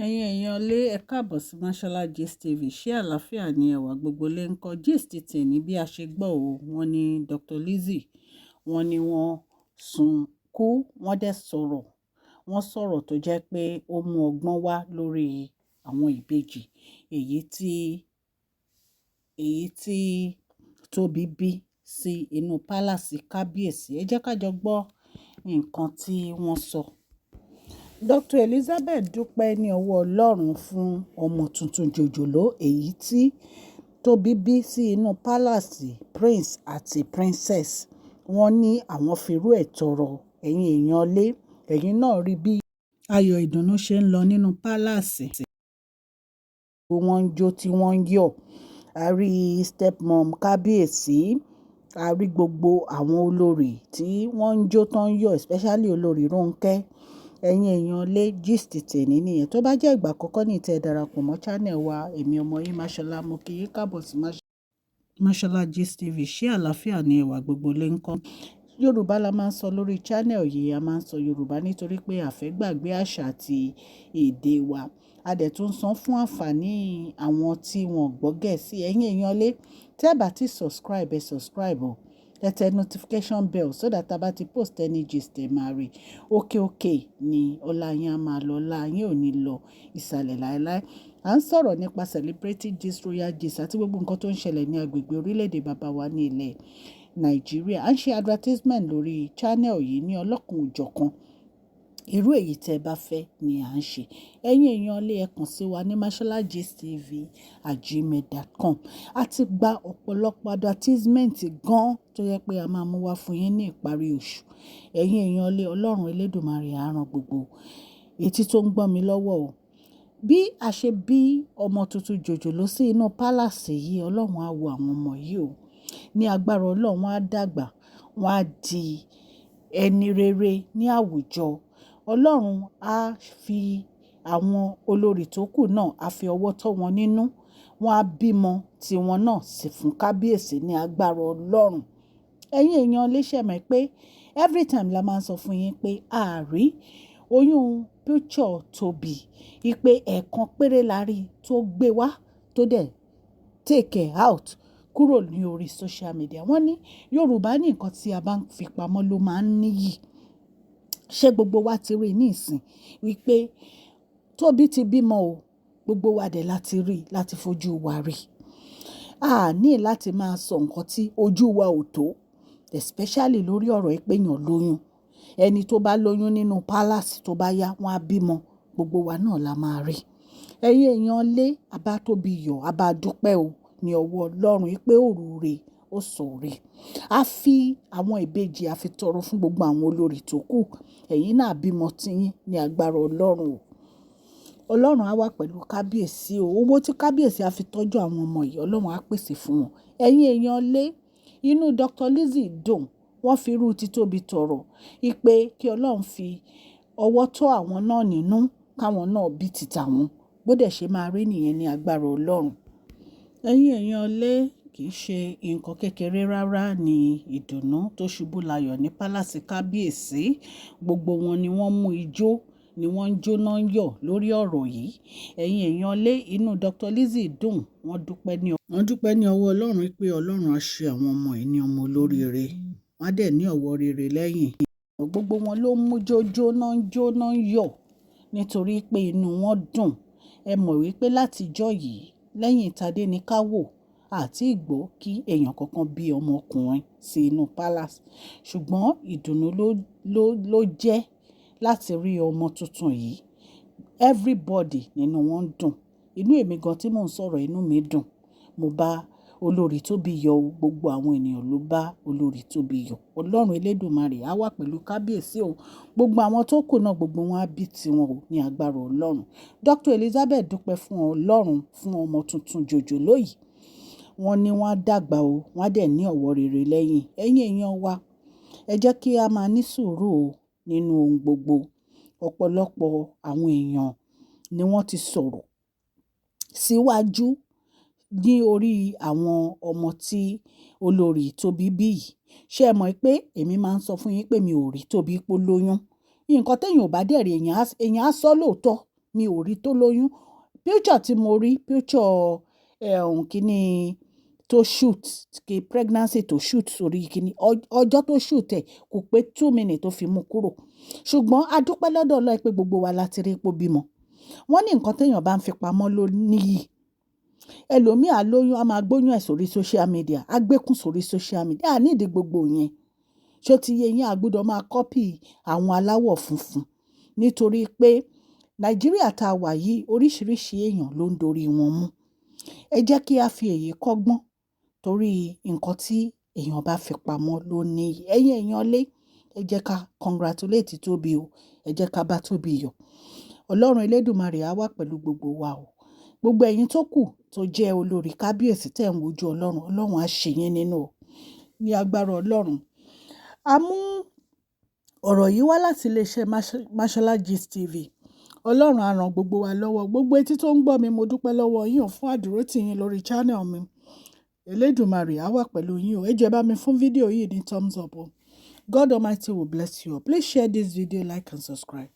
Ẹ̀yin èèyàn lé ẹ káàbọ̀ sí Mashola Gist TV. Ṣé àlàáfíà ni ẹwà gbogbo lè ń kọ́ gist tèmi bí a ṣe gbọ́ o. Wọ́n ní Dr. Lizzy wọ́n ní wọ́n sùn kú wọ́n dẹ̀ sọ̀rọ̀. Wọ́n sọ̀rọ̀ tó jẹ́ pé ó mú ọgbọ́n wá lórí àwọn ìbejì èyí tí Tobi bí sí inú pálásì kábíyèsí. Ẹ jẹ́ ká jọ gbọ́ nǹkan tí wọ́n sọ. Dr. Elizabeth dúpẹ́ ní ọwọ́ Ọlọ́run fún ọmọ tuntun jòjòló èyí tí Tobi bí sí inú pálásì prince àti princess. Wọ́n ní àwọn firú ẹ̀ tọrọ. Ẹ̀yin èèyàn lé ẹ̀yin náà rí bí ayọ̀ ìdùnnú ṣe ń lọ nínú pálásì. Wọ́n ń jó tí wọ́n ń yọ̀. A rí stepmom kábíyèsí. A rí gbogbo àwọn olórí tí wọ́n ń jó tán yọ̀ especially olórí Rónkẹ́. Ẹ̀yin èèyàn lé gist tèmi nìyẹn. Tó bá jẹ́ ìgbà àkọ́kọ́ ní tẹ́ darapọ̀ mọ́ channel wa, èmi ọmọ yín Mashola mo kí yín káàbọ̀ sí Mashola Gist TV. Ṣé àlàáfíà ni ẹwà gbogbo lè ń kọ́? Yorùbá la máa ń sọ lórí channel yìí. A máa ń sọ Yorùbá nítorí pé a fẹ́ gbàgbé àṣà àti èdè wa. A dẹ̀ tún san fún àǹfààní àwọn tí wọ́n gbọ́ Gẹ̀ẹ́sì. Ẹ̀yin èèyàn lé tẹ́ bá ti subscribe o. Ẹ tẹ notification bell so that tá bá ti post any gist ẹ máa rí. Òkè ni ọlá yín á máa lọ, ọlá yín ò ní lọ ìsàlẹ̀ láéláé. À ń sọ̀rọ̀ nípa celebrity gist, royal gist àti gbogbo nǹkan tó ń ṣẹlẹ̀ ní agbègbè orílẹ̀-èdè bàbá wa ní ilẹ̀ Nàìjíríà. À ń ṣe advertisement lórí channel yìí ní ọlọ́kan òjọ̀kan. Irú èyí tẹ́ bá fẹ́ ni à ń ṣe. Ẹ̀yin èèyàn lé ẹ kàn sí wa ní masholagist.tv@gmail.com. A ti gba ọ̀pọ̀lọpọ̀ advertisement gan tó yẹ pé a máa mú wá fún yín ní ìparí oṣù. Ẹ̀yin èèyàn lé Ọlọ́run Elédùmarè á ràn gbogbo etí tó ń gbọ́ mi lọ́wọ́ o. Bí a ṣe bí ọmọ tuntun jòjòló sí inú pálásì yìí, Ọlọ́run á wo àwọn ọmọ yìí o. Ní agbára Ọlọ́run á dàgbà, wọ́n á di ẹni rere ní àwùjọ. Ọlọ́run á fi àwọn olórí tó kù náà á fi ọwọ́ tọ́ wọn nínú. Wọ́n á bímọ tí wọn náà sì fún kábíyèsí ní agbára Ọlọ́run. Ẹ̀yin èèyàn lè ṣe mọ̀ pé every time la máa ń sọ fún yín pé a rí oyún picture Tobi ipe ẹ̀ẹ̀kan péré la rí tó gbé wá tó dẹ̀ take it out kúrò ní orí social media. Wọ́n ní Yorùbá ní nǹkan tí a bá ń fi pamọ́ ló máa ń níyì. Ṣé gbogbo wa ti rí ní ìsìn wípé Tobi ti bímọ o, gbogbo wa dẹ̀ láti rí láti fojú wa rí. A ní láti máa sọ nǹkan tí ojú wa ò tó especially lórí ọ̀rọ̀ ìpéyàn lóyún. Ẹni tó bá lóyún nínú palace tó bá yá wọ́n á bímọ, gbogbo wa náà la máa rí. Ẹ̀yin èèyàn lé abá Tobi yọ̀, abá dúpẹ́ o ní ọwọ́ Ọlọ́run pé òrùre ó sọ̀rẹ́. A fi àwọn ìbejì a fi tọrọ fún gbogbo àwọn olórí tó kù. Ẹ̀yin náà bímọ tiyín ní agbára Ọlọ́run o. Ọlọ́run á wà pẹ̀lú kábíyèsí o. Owó tí kábíyèsí á fi tọ́jú àwọn ọmọ yìí, Ọlọ́run á pèsè fún wọn. Ẹ̀yin èèyàn lé inú Dr. Lizzy dùn. Wọ́n fi irú ti Tobi tọrọ ipe kí Ọlọ́run fi ọwọ́ tọ́ àwọn náà nínú káwọn náà bí títà wọn. Bó dẹ̀ ṣe máa rí nìyẹn ní agbára Ọlọ́run. Ẹ̀yin èèyàn lé kì í ṣe nǹkan kékeré rárá ní ìdùnnú tó ṣubú layọ̀ ní pálásì kábíyèsí. Gbogbo wọn ni wọ́n mú ijó ni wọ́n ń jóná yọ̀ lórí ọ̀rọ̀ yìí. Ẹ̀yin èèyàn lé inú Dr. Lizzy dùn. Wọ́n dúpẹ́ ní ọwọ́ Ọlọ́run pé Ọlọ́run á ṣe àwọn ọmọ yìí ní ọmọ olóríire. Wọ́n á dẹ̀ ní ọ̀wọ́ rere lẹ́yìn. Gbogbo wọn ló mú jóná yọ̀ nítorí pé inú wọn dùn. Ẹ mọ̀ wípé látijọ́ yìí lẹ́yìn Tadé ní ká wò àti ìgbọ́ kí èèyàn kankan bí ọmọkùnrin sí inú palace. Ṣùgbọ́n ìdùnnú ló jẹ́ láti rí ọmọ tuntun yìí. Everybody nínú wọn dùn. Inú èmi gan tí mò ń sọ̀rọ̀ inú mi dùn. Mo bá Olori Tobi yọ̀ o. Gbogbo àwọn ènìyàn ló bá Olori Tobi yọ̀. Ọlọ́run Elédùmarè á wà pẹ̀lú kábíyèsí o. Gbogbo àwọn tó kù náà gbogbo wọn á bí tiwọn o ní agbára Ọlọ́run. Dr. Elizabeth dúpẹ́ fún Ọlọ́run fún ọmọ tuntun jòjòló yìí. Wọ́n ní wọ́n á dàgbà o, wọ́n á dẹ̀ ní ọ̀wọ́ rere lẹ́yìn. Ẹ̀yin èèyàn wa, ẹ jẹ́ kí a máa ní sùúrù o nínú ohun gbogbo. Ọ̀pọ̀lọpọ̀ àwọn èèyàn ni wọ́n ti sọ̀rọ̀ síwájú ní orí àwọn ọmọ tí olórí Tobi bí yìí. Ṣé ẹ mọ̀ pé èmi máa ń sọ fún yín pé mi ò rí Tobi pé ó lóyún. Nǹkan téèyàn ò bá dẹ̀ rí èèyàn á sọ lóòótọ́ mi ò rí tó lóyún. Picture tí mo rí, picture kíní tó shoot, kí pregnancy tó shoot sórí kíní, ọjọ́ tó shoot ẹ̀ kò pé 2 minutes tó fi mú kúrò. Ṣùgbọ́n a dúpẹ́ lọ́dọ̀ Ọlọ́run pé gbogbo wa la ti rí pé ó bímọ. Wọ́n ní nǹkan téèyàn bá ń fi pamọ́ ló níyì. Ẹlòmíì á lóyún, á máa gbóyún ẹ̀ sórí social media, á gbékùn sórí social media. A nídìí gbogbo yẹn. Ṣó ti yé yín, a gbọ́dọ̀ máa copy àwọn aláwọ̀ funfun. Nítorí pé Nàìjíríà tá a wà yìí, oríṣiríṣi èèyàn ló ń dorí wọn mú. Ẹ jẹ́ kí a fi èyí kọ́gbọ́n, torí nǹkan tí èèyàn bá fi pamọ́ ló níyì. Ẹ̀yin èèyàn lé, ẹ jẹ́ ká congratulate Tobi o. Ẹ jẹ́ ká bá Tobi yọ̀. Ọlọ́run Elédùmarè á wà pẹ̀lú gbogbo wa o. Gbogbo ẹ̀yin tó kù tó jẹ́ olórí kábíyèsí tẹ̀ ń wojú Ọlọ́run, Ọlọ́run á ṣe yín nínú o. Ní agbára Ọlọ́run. A mú ọ̀rọ̀ yìí wá láti iléeṣẹ́ Mashola Gist TV. Ọlọ́run á ràn gbogbo wa lọ́wọ́. Gbogbo etí tó ń gbọ́ mi, mo dúpẹ́ lọ́wọ́ yín fún àdúrótì yín lórí channel mi. Elédùmarè á wà pẹ̀lú yín o. Ẹ jẹ́ bá mi fún fídíò yìí ní thumbs up o. God Almighty will bless you. Please share this video, like and subscribe.